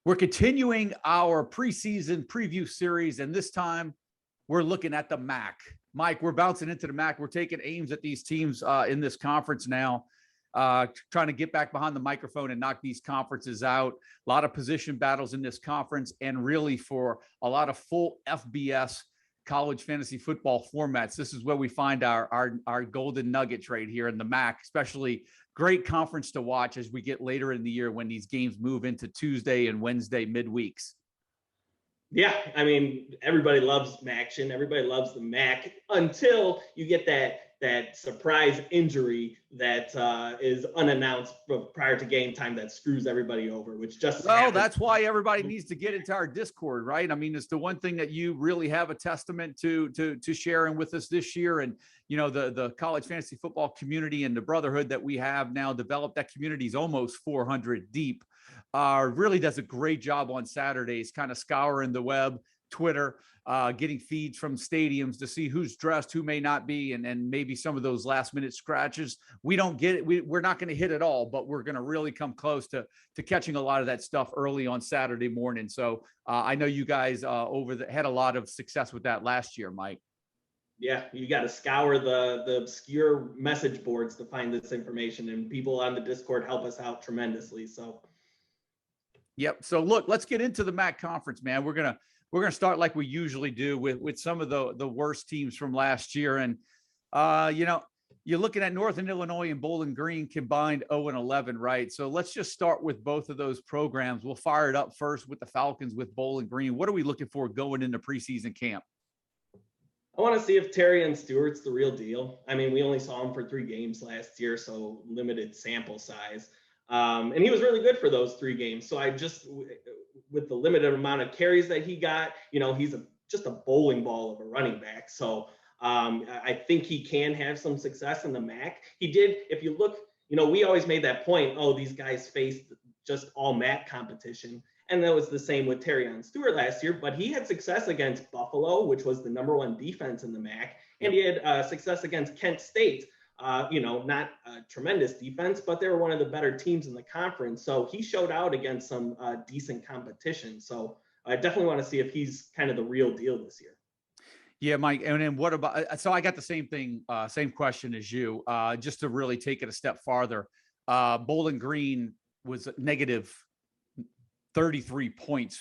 We're continuing our preseason preview series, and this time we're looking at the MAC. Mike, we're bouncing into the MAC. We're taking aims at these teams in this conference now, trying to get back behind the microphone and knock these conferences out. A lot of position battles in this conference, and really for a lot of full FBS college fantasy football formats. This is where we find our golden nuggets right here in the MAC, especially great conference to watch as we get later in the year when these games move into Tuesday and Wednesday midweeks. Yeah, I mean, everybody loves action. Everybody loves the MAC until you get that surprise injury that is unannounced prior to game time that screws everybody over, which just well, that's why everybody needs to get into our Discord, right? I mean, it's the one thing that you really have a testament to sharing with us this year. And you know, the college fantasy football community and the brotherhood that we have now developed, that community is almost 400 deep. Really does a great job on Saturdays, kind of scouring the web, Twitter, getting feeds from stadiums to see who's dressed, who may not be, and maybe some of those last minute scratches. We don't get it. We're not going to hit it all, but we're going to really come close to catching a lot of that stuff early on Saturday morning. So I know you guys had a lot of success with that last year, Mike. Yeah, you got to scour the obscure message boards to find this information, and people on the Discord help us out tremendously. So, yep. So look, let's get into the MAC conference, man. We're gonna start like we usually do with some of the worst teams from last year, and you know, you're looking at Northern Illinois and Bowling Green combined 0-11, right? So let's just start with both of those programs. We'll fire it up first with the Falcons with Bowling Green. What are we looking for going into preseason camp? I want to see if Terrion Stewart's the real deal. I mean, we only saw him for 3 games last year, so limited sample size. And he was really good for those 3 games. So I just, with the limited amount of carries that he got, you know, he's just a bowling ball of a running back. So I think he can have some success in the MAC. He did, if you look, you know, we always made that point, oh, these guys faced just all MAC competition. And that was the same with Terrion Stewart last year, but he had success against Buffalo, which was the #1 defense in the MAC, and he had success against Kent State. You know, not a tremendous defense, but they were one of the better teams in the conference. So he showed out against some decent competition. So I definitely want to see if he's kind of the real deal this year. Yeah, Mike. And then what about, so I got the same thing, same question as you, just to really take it a step farther. Bowling Green was negative 33 point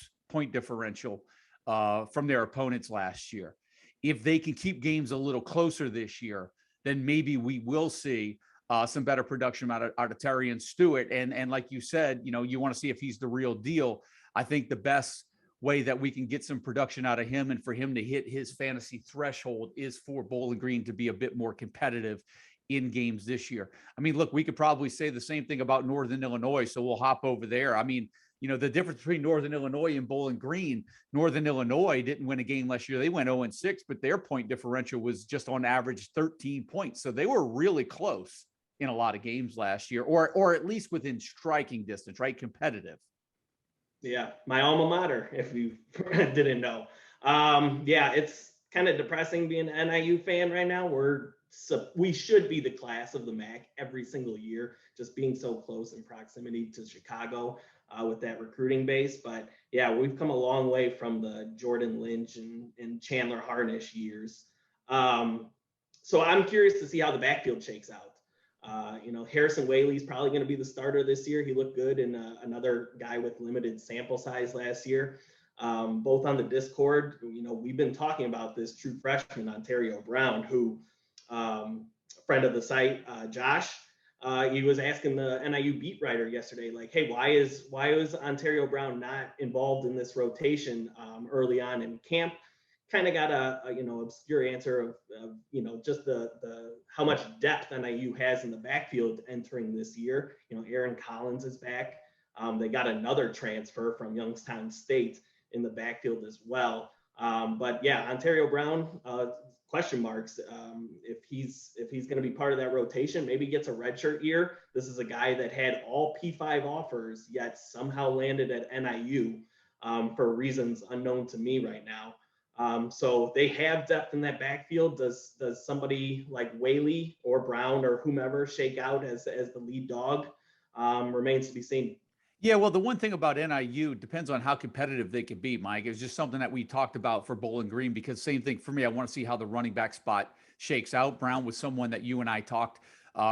differential from their opponents last year. If they can keep games a little closer this year, then maybe we will see some better production out of Terrion Stewart. And like you said, you know, you want to see if he's the real deal. I think the best way that we can get some production out of him and for him to hit his fantasy threshold is for Bowling Green to be a bit more competitive in games this year. I mean, look, we could probably say the same thing about Northern Illinois, so we'll hop over there. I mean, you know, the difference between Northern Illinois and Bowling Green, Northern Illinois didn't win a game last year. They went 0-6, but their point differential was just on average 13 points. So they were really close in a lot of games last year, or at least within striking distance, right? Competitive. Yeah, my alma mater, if you didn't know. Yeah, it's kind of depressing being an NIU fan right now. We should be the class of the MAC every single year, just being so close in proximity to Chicago with that recruiting base. But yeah, we've come a long way from the Jordan Lynch and Chandler Harnish years. So I'm curious to see how the backfield shakes out. You know, Harrison Whaley's probably going to be the starter this year. He looked good in another guy with limited sample size last year. Both on the Discord, you know, we've been talking about this true freshman, Ontario Brown, who, friend of the site, Josh, he was asking the NIU beat writer yesterday, like, hey, why is Ontario Brown not involved in this rotation early on in camp? Kind of got a you know, obscure answer of you know, just the how much depth NIU has in the backfield entering this year. You know, Aaron Collins is back. They got another transfer from Youngstown State in the backfield as well. But yeah, Ontario Brown, question marks. If he's going to be part of that rotation, maybe gets a redshirt year. This is a guy that had all P5 offers, yet somehow landed at NIU for reasons unknown to me right now. So they have depth in that backfield. Does somebody like Whaley or Brown or whomever shake out as the lead dog? Remains to be seen. Yeah, well, the one thing about NIU depends on how competitive they can be, Mike. It's just something that we talked about for Bowling Green because same thing for me. I want to see how the running back spot shakes out. Brown was someone that you and I talked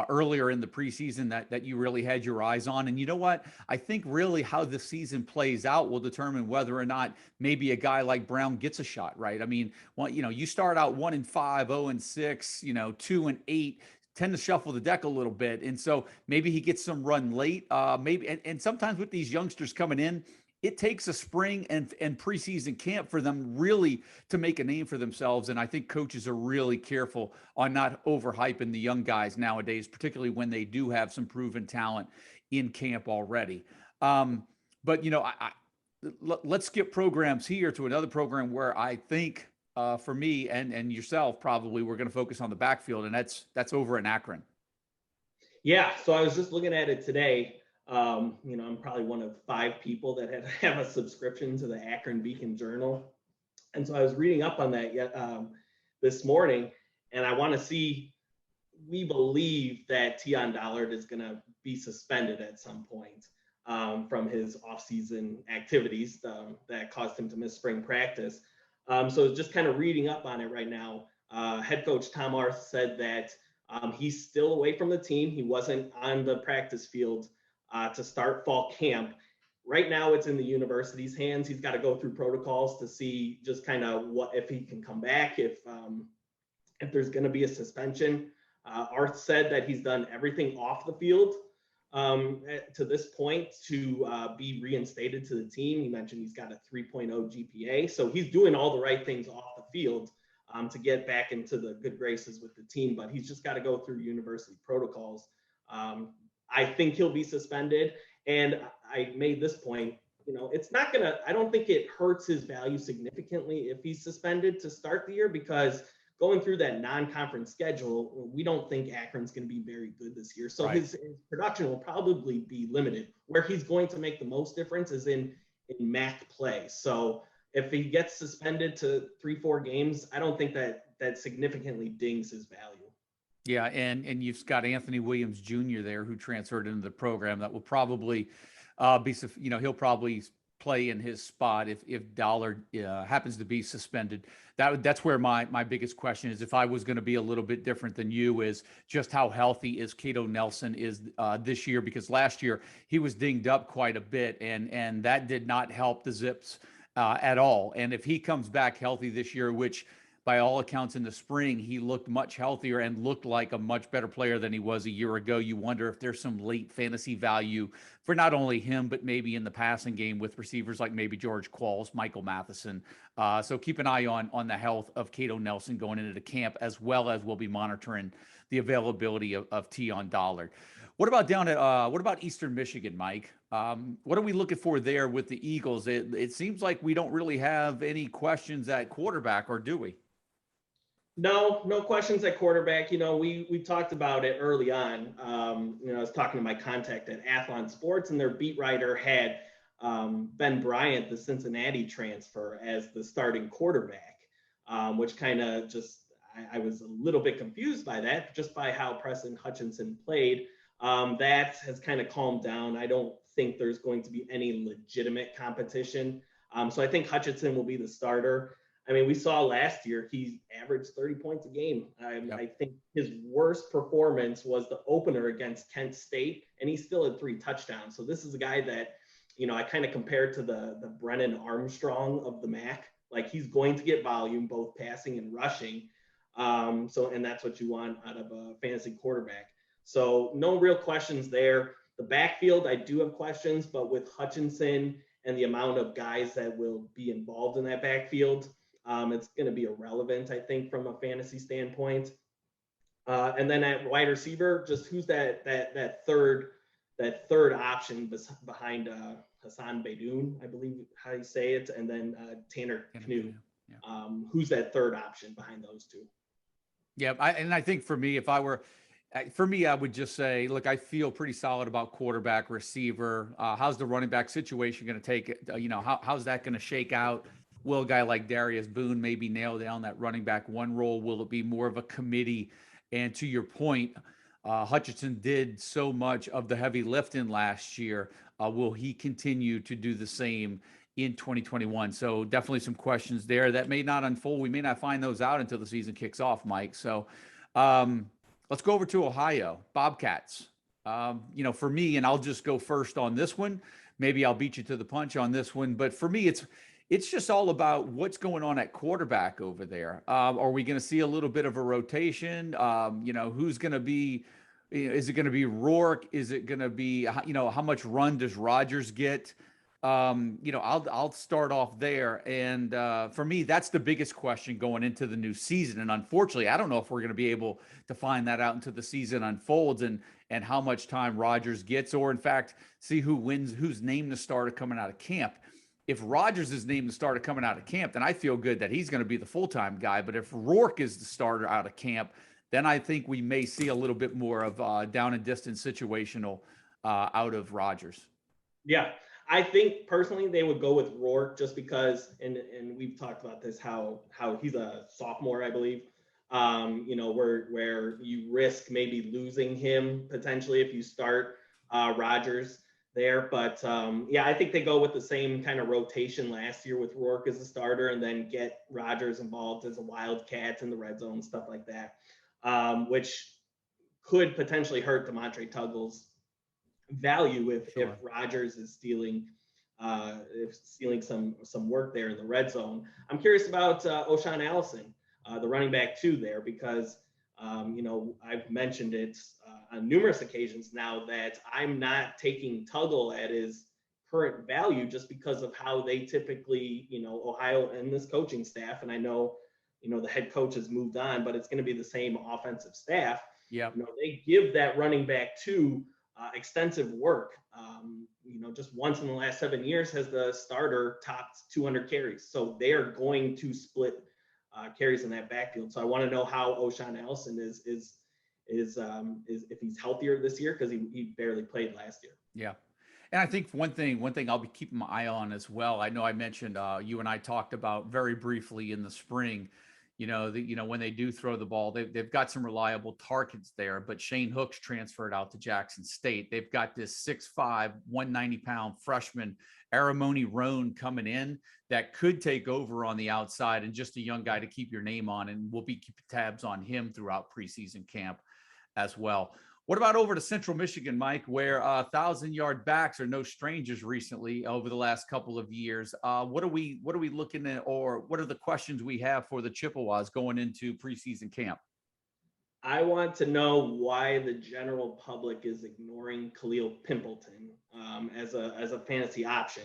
earlier in the preseason that you really had your eyes on. And you know what? I think really how the season plays out will determine whether or not maybe a guy like Brown gets a shot, right? I mean, well, you start out 1-5, 0-6, 2-8, tend to shuffle the deck a little bit. And so maybe he gets some run late. Maybe and sometimes with these youngsters coming in, it takes a spring and preseason camp for them really to make a name for themselves. And I think coaches are really careful on not overhyping the young guys nowadays, particularly when they do have some proven talent in camp already. But let's skip programs here to another program where I think for me and yourself, probably we're going to focus on the backfield, and that's over in Akron. Yeah, so I was just looking at it today. I'm probably one of 5 people that have a subscription to the Akron Beacon Journal, and so I was reading up on that this morning, and I want to see. We believe that Tion Dollard is going to be suspended at some point from his offseason activities that caused him to miss spring practice. So just kind of reading up on it right now. Head coach Tom Arth said that he's still away from the team. He wasn't on the practice field to start fall camp. Right now, it's in the university's hands. He's got to go through protocols to see just kind of what if he can come back, if there's going to be a suspension. Arth said that he's done everything off the field to this point to be reinstated to the team. He mentioned he's got a 3.0 GPA, so he's doing all the right things off the field to get back into the good graces with the team, but he's just got to go through university protocols. I think he'll be suspended, and I made this point, it's not going to, I don't think it hurts his value significantly if he's suspended to start the year, because going through that non-conference schedule, we don't think Akron's going to be very good this year. So Right. his production will probably be limited. Where he's going to make the most difference is in MAC play. So if he gets suspended to 3-4 games, I don't think that significantly dings his value. Yeah, and you've got Anthony Williams Jr. there who transferred into the program that will probably he'll probably play in his spot if Dollard happens to be suspended. That's where my biggest question is. If I was going to be a little bit different than you, is just how healthy is Cato Nelson is this year, because last year he was dinged up quite a bit, and that did not help the Zips at all. And if he comes back healthy this year, which by all accounts in the spring, he looked much healthier and looked like a much better player than he was a year ago. You wonder if there's some late fantasy value for not only him, but maybe in the passing game with receivers like maybe George Qualls, Michael Matheson. So keep an eye on the health of Cato Nelson going into the camp, as well as we'll be monitoring the availability of Tion Dollard. What about what about Eastern Michigan, Mike? What are we looking for there with the Eagles? It seems like we don't really have any questions at quarterback, or do we? No questions at quarterback. We talked about it early on. I was talking to my contact at Athlon Sports, and their beat writer had Ben Bryant, the Cincinnati transfer, as the starting quarterback, which kind of just I was a little bit confused by that, just by how Preston Hutchinson played. That has kind of calmed down. I don't think there's going to be any legitimate competition. So I think Hutchinson will be the starter. I mean, we saw last year he averaged 30 points a game. I think his worst performance was the opener against Kent State, and he still had 3 touchdowns. So this is a guy that, I kind of compared to the Brennan Armstrong of the MAC. Like, he's going to get volume, both passing and rushing. And that's what you want out of a fantasy quarterback. So no real questions there. The backfield, I do have questions, but with Hutchinson and the amount of guys that will be involved in that backfield, it's going to be irrelevant, I think, from a fantasy standpoint. And then at wide receiver, just who's that third option behind Hassan Beydoun, I believe how you say it, and then Tanner Knu. Yeah. Who's that third option behind those two? Yeah, I think for me, I would just say, look, I feel pretty solid about quarterback, receiver. How's the running back situation going to take it? How's that going to shake out? Will a guy like Darius Boone maybe nail down that running back one role? Will it be more of a committee? And to your point, Hutchinson did so much of the heavy lifting last year. Will he continue to do the same in 2021? So definitely some questions there that may not unfold. We may not find those out until the season kicks off, Mike. So let's go over to Ohio Bobcats. For me, and I'll just go first on this one. Maybe I'll beat you to the punch on this one, but for me, it's just all about what's going on at quarterback over there. Are we going to see a little bit of a rotation? Who's going to be? Is it going to be Rourke? Is it going to be how much run does Rodgers get? I'll start off there, and for me, that's the biggest question going into the new season. And unfortunately, I don't know if we're going to be able to find that out until the season unfolds and how much time Rodgers gets, or in fact, see who wins, who's named the starter coming out of camp. If Rodgers is named the starter coming out of camp, then I feel good that he's going to be the full-time guy. But if Rourke is the starter out of camp, then I think we may see a little bit more of down and distance situational out of Rodgers. Yeah, I think personally they would go with Rourke just because, and we've talked about this, how he's a sophomore, I believe. Where you risk maybe losing him potentially if you start Rodgers there. But I think they go with the same kind of rotation last year with Rourke as a starter and then get Rodgers involved as a wildcat in the red zone, stuff like that, which could potentially hurt Demontre Tuggle's value if Rodgers is stealing some work there in the red zone. I'm curious about O'Shawn Allison, the running back too there, because I've mentioned it on numerous occasions now that I'm not taking Tuggle at his current value just because of how they typically, Ohio and this coaching staff, and I know, the head coach has moved on, but it's going to be the same offensive staff. Yeah. They give that running back to extensive work. Just once in the last 7 years has the starter topped 200 carries. So they are going to split carries in that backfield. So I want to know how O'Shawn Allison is if he's healthier this year, because he barely played last year. Yeah. And I think one thing I'll be keeping my eye on as well. I know I mentioned you and I talked about very briefly in the spring, when they do throw the ball, they've got some reliable targets there, but Shane Hook's transferred out to Jackson State. They've got this 6'5", 190-pound freshman, Aramoni Roan, coming in that could take over on the outside, and just a young guy to keep your name on, and we'll be keeping tabs on him throughout preseason camp as well. What about over to Central Michigan, Mike, where 1,000-yard backs are no strangers recently over the last couple of years? What are we looking at, or what are the questions we have for the Chippewas going into preseason camp? I want to know why the general public is ignoring Khalil Pimpleton as a fantasy option.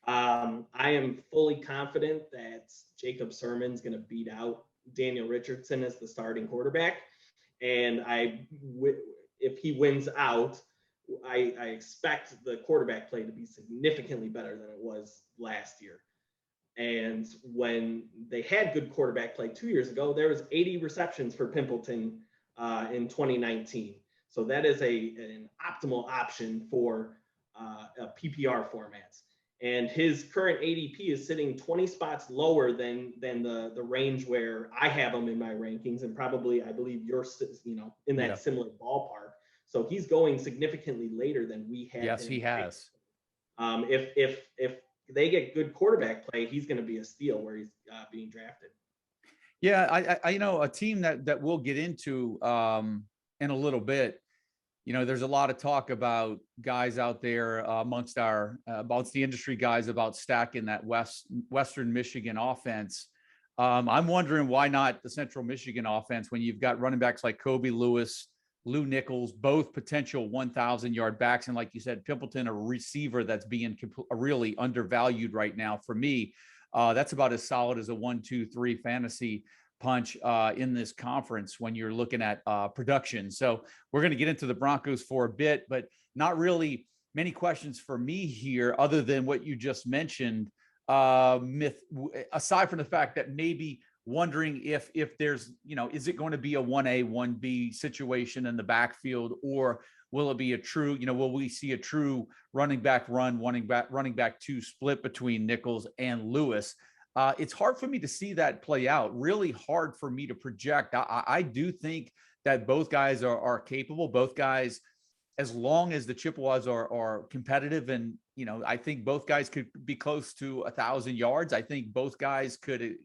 I am fully confident that Jacob Sermon's going to beat out Daniel Richardson as the starting quarterback, and if he wins out, I expect the quarterback play to be significantly better than it was last year. And when they had good quarterback play 2 years ago, there was 80 receptions for Pimpleton in 2019. So that is an optimal option for PPR formats. And his current ADP is sitting 20 spots lower than the range where I have him in my rankings, and probably I believe you're in that similar ballpark. So he's going significantly later than we have. Yes, he has. If they get good quarterback play, he's going to be a steal where he's being drafted. Yeah, I a team that we'll get into in a little bit. There's a lot of talk about guys out there amongst the industry guys about stacking that Western Michigan offense. I'm wondering why not the Central Michigan offense when you've got running backs like Kobe Lewis, Lou Nichols, both potential 1,000-yard backs. And like you said, Pimpleton, a receiver that's being really undervalued right now. For me, that's about as solid as a 1-2-3 fantasy punch in this conference when you're looking at production. So we're going to get into the Broncos for a bit, but not really many questions for me here other than what you just mentioned, aside from the fact that maybe wondering if there's, is it going to be a 1A, 1B situation in the backfield, or will it be a true, will we see a true running back two split between Nichols and Lewis? It's hard for me to see that play out, really hard for me to project. I do think that both guys are capable. Both guys, as long as the Chippewas are competitive, and I think both guys could be close to 1,000 yards. I think both guys could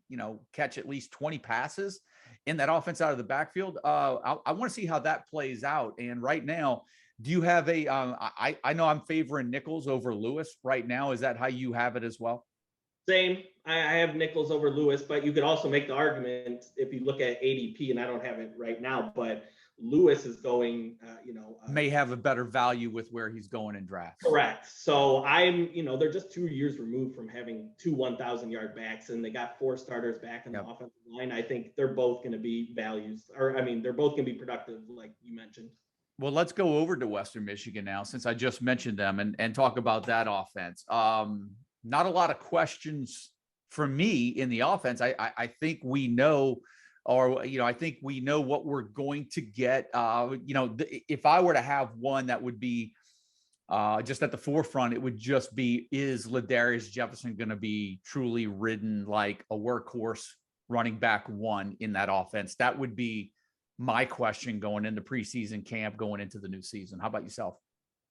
catch at least 20 passes in that offense out of the backfield. I want to see how that plays out. And right now, do you have a? I know I'm favoring Nichols over Lewis right now. Is that how you have it as well? Same. I have Nichols over Lewis, but you could also make the argument if you look at ADP, and I don't have it right now, but Lewis is going, May have a better value with where he's going in drafts. correct. So they're just 2 years removed from having two 1,000-yard backs, and they got 4 starters back in the offensive line. I think they're both going to be they're both going to be productive, like you mentioned. Well, let's go over to Western Michigan now, since I just mentioned them, and talk about that offense. Not a lot of questions for me in the offense. I think we know, I think we know what we're going to get. If I were to have one that would be just at the forefront, it would just be, is Ladarius Jefferson going to be truly ridden like a workhorse running back one in that offense? That would be my question going into preseason camp, going into the new season. How about yourself?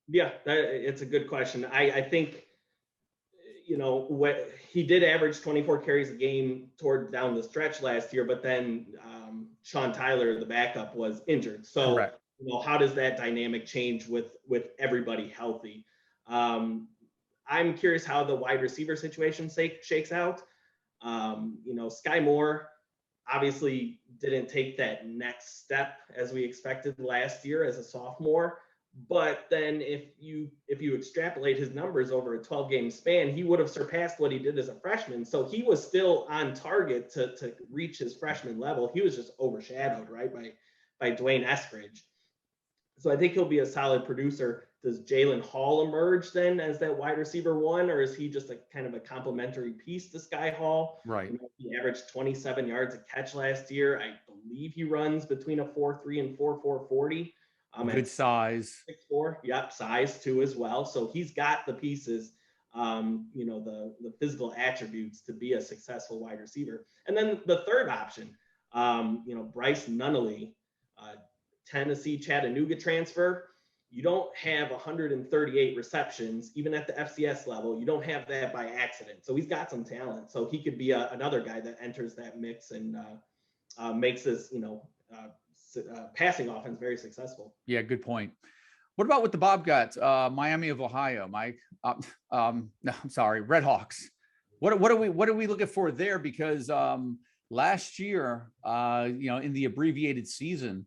Yeah, it's a good question. I think, what he did average 24 carries a game toward down the stretch last year, but then Sean Tyler, the backup, was injured. So, correct. How does that dynamic change with everybody healthy? I'm curious how the wide receiver situation shakes out. Sky Moore obviously didn't take that next step as we expected last year as a sophomore. But then if you extrapolate his numbers over a 12-game span, he would have surpassed what he did as a freshman. So he was still on target to reach his freshman level. He was just overshadowed, right, by Dwayne Eskridge. So I think he'll be a solid producer. Does Jalen Hall emerge then as that wide receiver one, or is he just a kind of a complementary piece to Sky Hall? Right. He averaged 27 yards a catch last year. I believe he runs between a 4.3 and 4.4 40. Good size. 6'4", yep, size too as well. So he's got the pieces, the physical attributes to be a successful wide receiver. And then the third option, Bryce Nunnally, Tennessee Chattanooga transfer. You don't have 138 receptions, even at the FCS level. You don't have that by accident. So he's got some talent. So he could be another guy that enters that mix and makes this, passing offense very successful. Yeah, good point. What about with the Bobcats, Miami of Ohio, Mike? No, I'm sorry, Red Hawks. What are we looking for there? Because last year, in the abbreviated season,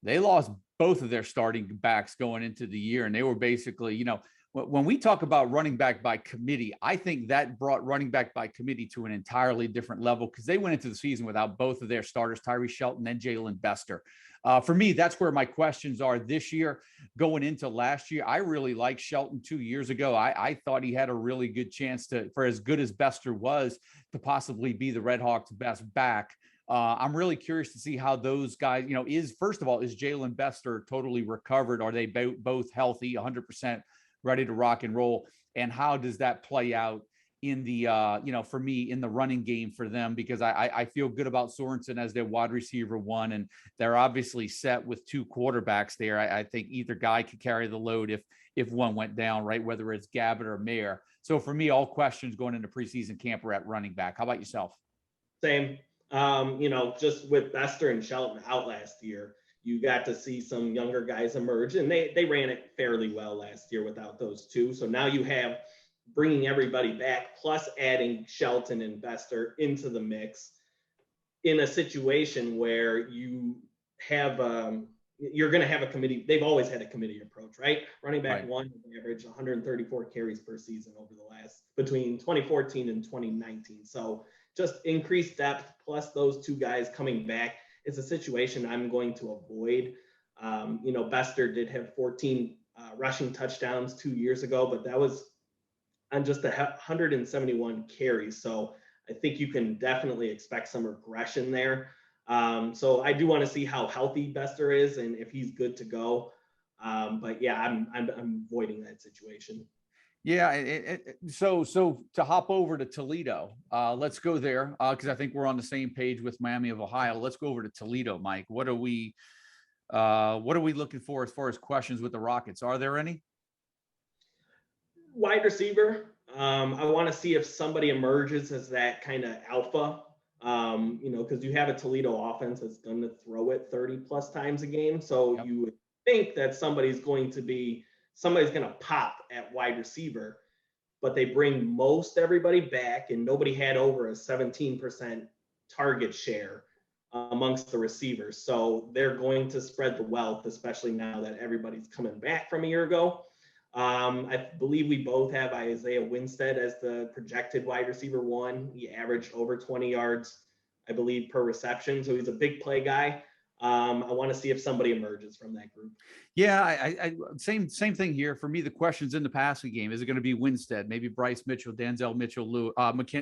they lost both of their starting backs going into the year, and they were basically, when we talk about running back by committee, I think that brought running back by committee to an entirely different level, because they went into the season without both of their starters, Tyree Shelton and Jalen Bester. For me, that's where my questions are this year. Going into last year, I really liked Shelton 2 years ago. I thought he had a really good chance for as good as Bester was, to possibly be the Red Hawks' best back. I'm really curious to see how those guys, first of all, is Jalen Bester totally recovered? Are they both healthy, 100% ready to rock and roll? And how does that play out in the, for me, in the running game for them? Because I feel good about Sorensen as their wide receiver one, and they're obviously set with 2 quarterbacks there. I think either guy could carry the load if one went down, right? Whether it's Gabbett or Mayer. So for me, all questions going into preseason camp are at running back. How about yourself? Same. Just with Bester and Shelton out last year, you got to see some younger guys emerge, and they ran it fairly well last year without those two. So now you have bringing everybody back, plus adding Shelton and Bester into the mix in a situation where you have you're going to have a committee. They've always had a committee approach, right? Running back right. One average 134 carries per season over the last between 2014 and 2019. So just increased depth plus those 2 guys coming back. It's a situation I'm going to avoid. Bester did have 14 rushing touchdowns 2 years ago, but that was on just 171 carries. So I think you can definitely expect some regression there. So I do want to see how healthy Bester is and if he's good to go. But yeah, I'm avoiding that situation. Yeah. So to hop over to Toledo, let's go there because I think we're on the same page with Miami of Ohio. Let's go over to Toledo, Mike. What are we What are we looking for as far as questions with the Rockets? Are there any? Wide receiver. I want to see if somebody emerges as that kind of alpha. Because you have a Toledo offense that's going to throw it 30 plus times a game. So Yep. you would think that somebody's going to pop at wide receiver, but they bring most everybody back, and nobody had over a 17% target share amongst the receivers. So they're going to spread the wealth, especially now that everybody's coming back from a year ago. I believe we both have Isaiah Winstead as the projected wide receiver one. He averaged over 20 yards, I believe, per reception. So he's a big play guy. I want to see if somebody emerges from that group. Yeah, same thing here for me. The questions in the passing game: is it going to be Winstead, maybe Bryce Mitchell, Denzel Mitchell,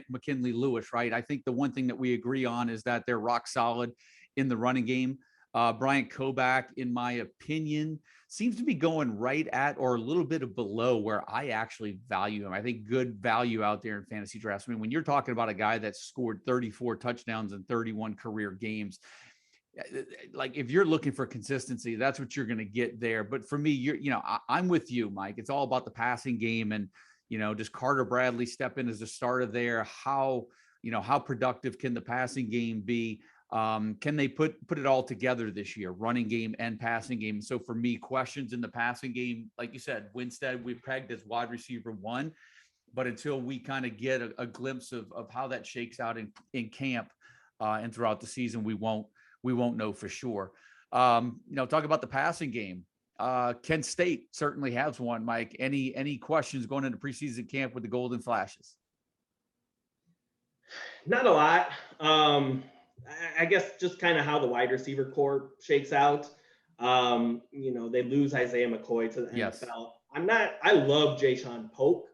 McKinley Lewis? Right. I think the one thing that we agree on is that they're rock solid in the running game. Bryant Koback, in my opinion, seems to be going right at or a little bit below where I actually value him. I think good value out there in fantasy drafts. I mean, when you're talking about a guy that scored 34 touchdowns in 31 career games, like if you're looking for consistency, that's what you're going to get there. But for me, I'm with you, Mike. It's all about the passing game, and does Carter Bradley step in as a starter there? How productive can the passing game be? Can they put it all together this year, running game and passing game? So for me, questions in the passing game, like you said, Winstead, we've pegged as wide receiver one, but until we kind of get a glimpse of how that shakes out in camp and throughout the season, we won't know for sure. Talk about the passing game. Kent State certainly has one, Mike. Any questions going into preseason camp with the Golden Flashes? Not a lot. I guess just kind of how the wide receiver core shakes out. They lose Isaiah McCoy to the Yes. NFL. I love Jayshon Polk,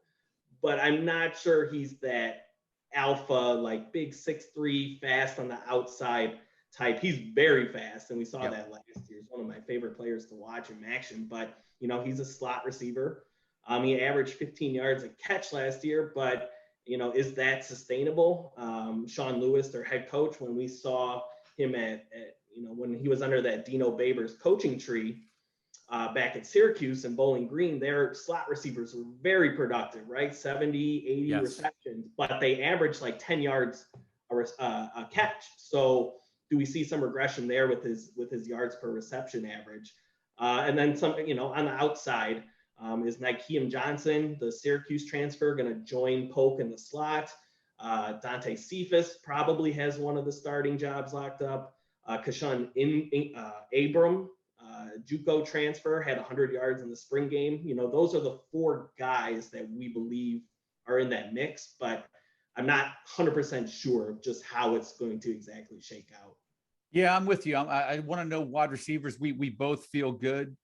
but I'm not sure he's that alpha, like big 6'3", fast on the outside type. He's very fast, and we saw that last year. He's one of my favorite players to watch in action, but he's a slot receiver. He averaged 15 yards a catch last year, but is that sustainable? Sean Lewis, their head coach, when we saw him when he was under that Dino Babers coaching tree back at Syracuse and Bowling Green, their slot receivers were very productive, right? 70, 80 receptions, but they averaged like 10 yards a catch. So do we see some regression there with his yards per reception average? And then some, on the outside, is Nykeim Johnson, the Syracuse transfer, going to join Polk in the slot? Dante Cephas probably has one of the starting jobs locked up. Kashan Abram, JUCO transfer, had 100 yards in the spring game. Those are the four guys that we believe are in that mix, but I'm not 100% sure of just how it's going to exactly shake out. Yeah, I'm with you. I want to know wide receivers. We both feel good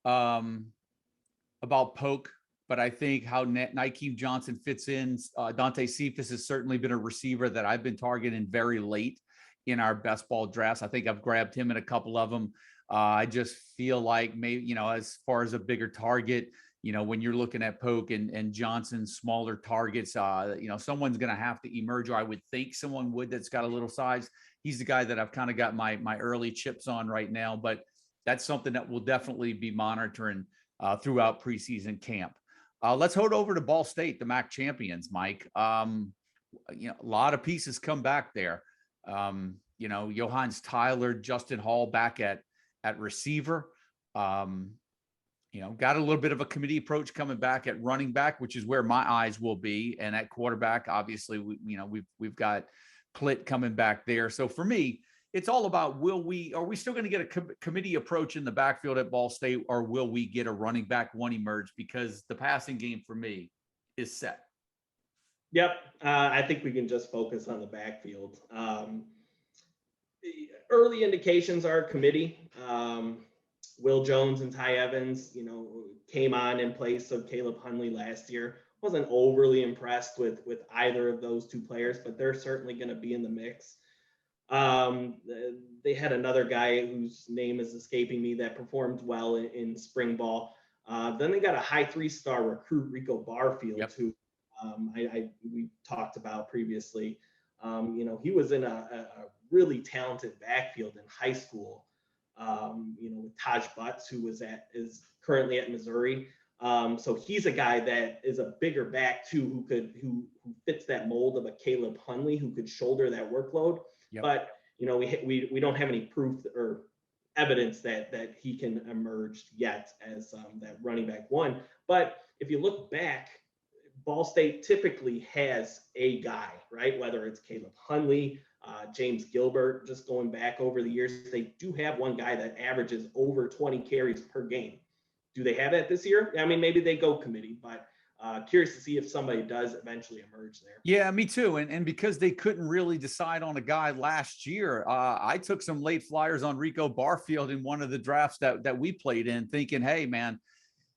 about Polk, but I think how Nykeim Johnson fits in. Dante Cephas has certainly been a receiver that I've been targeting very late in our best ball drafts. I think I've grabbed him in a couple of them. I just feel like maybe, as far as a bigger target, when you're looking at Polk and Johnson's smaller targets, someone's going to have to emerge, or I would think someone would that's got a little size. He's the guy that I've kind of got my early chips on right now, but that's something that we'll definitely be monitoring throughout preseason camp. Let's hold over to Ball State, the MAC champions, Mike. A lot of pieces come back there. Johannes Tyler, Justin Hall back at receiver. Got a little bit of a committee approach coming back at running back, which is where my eyes will be. And at quarterback, obviously, we've got Plitt coming back there. So for me, it's all about, are we still going to get a committee approach in the backfield at Ball State, or will we get a running back one emerge? Because the passing game for me is set. Yep. I think we can just focus on the backfield. Early indications are committee. Will Jones and Ty Evans, came on in place of Caleb Hunley last year. Wasn't overly impressed with either of those two players, but they're certainly going to be in the mix. They had another guy whose name is escaping me that performed well in spring ball. Then they got a high 3-star recruit, Rico Barfield, who we talked about previously. He was in a really talented backfield in high school. with Taj Butts, who is currently at Missouri. So he's a guy that is a bigger back too, who fits that mold of a Caleb Hunley, who could shoulder that workload. Yep. But we don't have any proof or evidence that he can emerge yet as that running back one. But if you look back, Ball State typically has a guy, right? Whether it's Caleb Hunley, James Gilbert, just going back over the years, they do have one guy that averages over 20 carries per game. Do they have that this year? I mean, maybe they go committee, but curious to see if somebody does eventually emerge there. Yeah, me too. And because they couldn't really decide on a guy last year, I took some late flyers on Rico Barfield in one of the drafts that we played in, thinking, hey, man,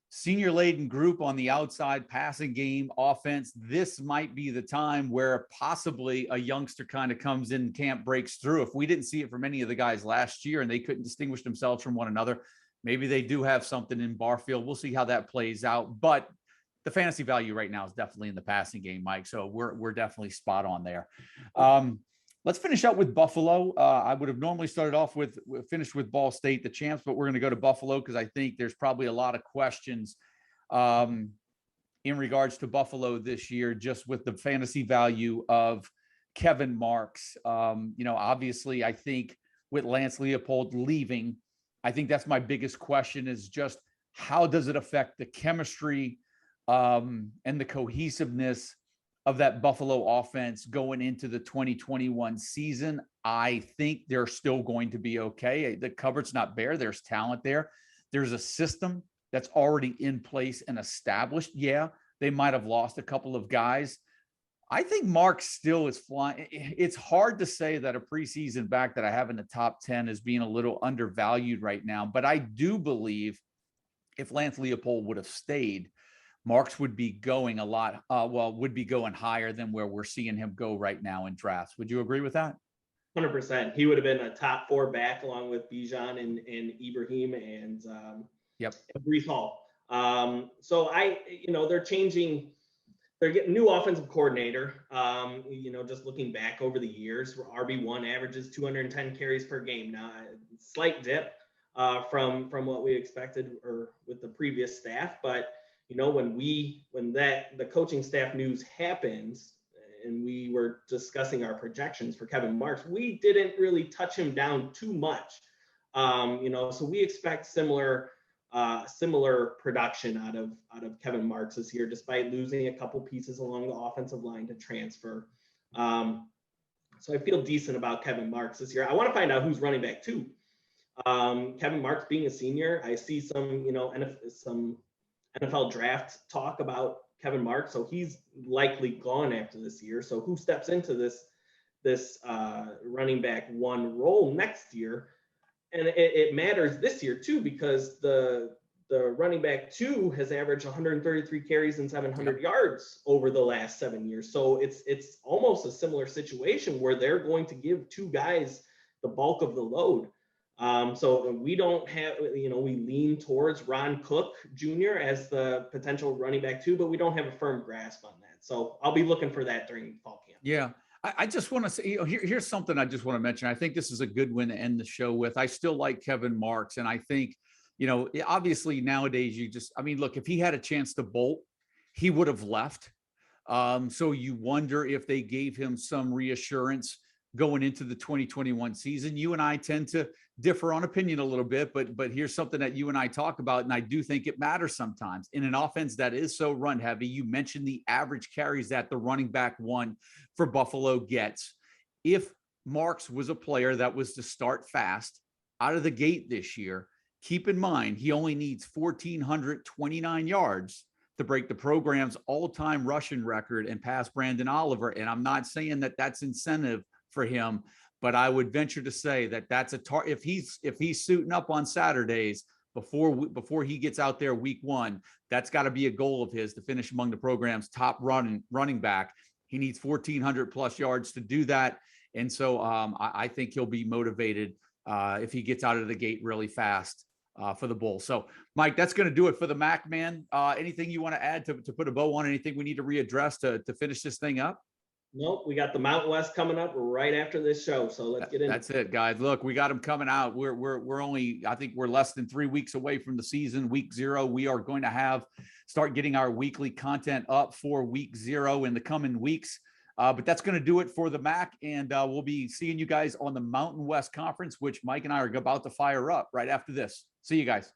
senior laden group on the outside passing game offense. This might be the time where possibly a youngster kind of comes in camp, breaks through. If we didn't see it from any of the guys last year and they couldn't distinguish themselves from one another, maybe they do have something in Barfield. We'll see how that plays out. But the fantasy value right now is definitely in the passing game, Mike. So we're definitely spot on there. Let's finish up with Buffalo. I would have normally started off finished with Ball State, the champs, but we're going to go to Buffalo because I think there's probably a lot of questions in regards to Buffalo this year, just with the fantasy value of Kevin Marks. Obviously, I think with Lance Leopold leaving, I think that's my biggest question is just how does it affect the chemistry and the cohesiveness of that Buffalo offense going into the 2021 season. I think they're still going to be okay. The cupboard's not bare. There's talent there. There's a system that's already in place and established. Yeah, they might have lost a couple of guys. I think Mark still is flying. It's hard to say that a preseason back that I have in the top 10 is being a little undervalued right now, but I do believe if Lance Leopold would have stayed, Marks would be going would be going higher than where we're seeing him go right now in drafts. Would you agree with that? 100%. He would have been a top 4 back along with Bijan and Ibrahim and Breece Hall. So they're getting new offensive coordinator. Just looking back over the years, RB1 averages 210 carries per game. Now, slight dip from what we expected or with the previous staff, but when the coaching staff news happens and we were discussing our projections for Kevin Marks, we didn't really touch him down too much. So we expect similar production out of Kevin Marks this year, despite losing a couple pieces along the offensive line to transfer. So I feel decent about Kevin Marks this year. I want to find out who's running back too. Kevin Marks being a senior, I see some NFL draft talk about Kevin Marks, so he's likely gone after this year. So who steps into this running back one role next year? And it matters this year too, because the running back 2 has averaged 133 carries and 700 yards over the last 7 years. So it's almost a similar situation where they're going to give 2 guys the bulk of the load. So we don't have, we lean towards Ron Cook Jr. as the potential running back 2, but we don't have a firm grasp on that. So I'll be looking for that during fall camp. Yeah. I just want to say, here's something I just want to mention. I think this is a good one to end the show with. I still like Kevin Marks. And I think, obviously nowadays look, if he had a chance to bolt, he would have left. So you wonder if they gave him some reassurance going into the 2021 season. You and I tend to differ on opinion a little bit, but here's something that you and I talk about, and I do think it matters sometimes. In an offense that is so run heavy, you mentioned the average carries that the running back 1 for Buffalo gets. If Marks was a player that was to start fast out of the gate this year, keep in mind, he only needs 1,429 yards to break the program's all-time rushing record and pass Brandon Oliver. And I'm not saying that that's incentive for him, but I would venture to say that that's a if he's suiting up on Saturdays before he gets out there week 1, that's got to be a goal of his to finish among the program's top running back. He needs 1,400 plus yards to do that. And so I think he'll be motivated if he gets out of the gate really fast for the Bulls. So Mike, that's going to do it for the MAC, man. Anything you want to add to put a bow on? Anything we need to readdress to finish this thing up? Nope, we got the Mountain West coming up right after this show, so let's get in. That's it, guys. Look, we got them coming out. We're only, I think we're less than 3 weeks away from the season. Week 0, we are going to start getting our weekly content up for week 0 in the coming weeks. But that's going to do it for the MAC, and we'll be seeing you guys on the Mountain West Conference, which Mike and I are about to fire up right after this. See you guys.